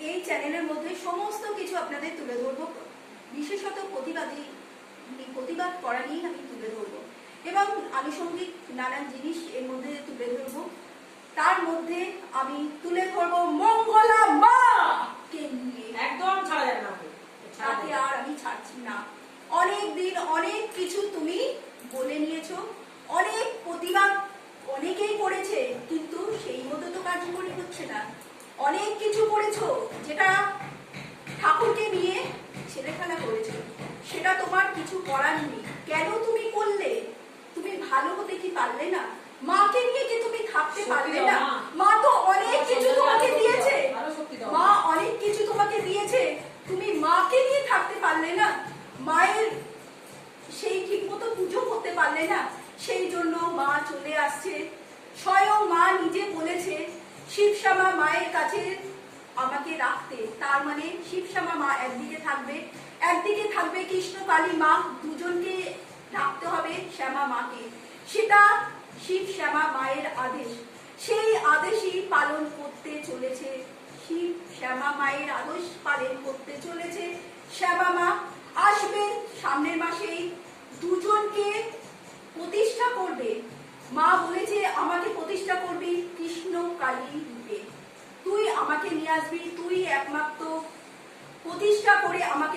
এই চ্যানেলের মধ্যে সমস্ত কিছু আপনাদের তুলে ধরবো, বিশেষত প্রতিবাদ করা নিয়ে আমি তুলে ধরবো এবং আনুষঙ্গিক নানান জিনিস এর মধ্যে তুলে ধরবো। তার মধ্যে আমি তুলে ধরবো মঙ্গলা মা কে নিয়ে। একদম ছাড়া যাবে না, তাকে আর আমি ছাড়ছি না। অনেক দিন অনেক কিছু তুমি বলে নিয়েছো, অনেক প্রতিবাদ অনেকেই করেছে, কিন্তু সেই মতো তো কার্যকরী হচ্ছে না। অনেক কিছু করেছো যেটা ঠাকুরকে নিয়ে ছেলেখেলা করেছো, সেটা তোমার কিছু করার নেই। কেন তুমি করলে? তুমি ভালো হতে কি পারলে না? মাকে নিয়ে কি তুমি থাকতে পারলে না? মা তো অনেক কিছু তোমাকে দিয়েছে, মা অনেক কিছু তোমাকে দিয়েছে, তুমি মাকে নিয়ে থাকতে পারলে না? মায়ের সেই ঠিক মতো পুজো করতে পারলে না? সেই জন্য মা চলে আসছে। স্বয়ং মা নিজে বলেছে শিবশ্যামা মায়ের কাছে আমাকে রাখতে। তার মানে শিবশ্যামা মা একদিকে থাকবে কৃষ্ণ কালী মা, দুজনকে রাখতে হবে শ্যামা মাকে। সেটা শিব শ্যামা মায়ের আদেশ, সেই আদেশই পালন করতে চলেছে শিব শ্যামা মায়ের আদেশ পালন করতে চলেছে শ্যামা মা। আসবে সামনের মাসেই, দুজনকে প্রতিষ্ঠা করবে। মা বলেছে আমাকে প্রতিষ্ঠা করবি কৃষ্ণ কালী রূপে, তুই আমাকে নিয়ে আসবি, তুই একমাত্র প্রতিষ্ঠা করে আমাকে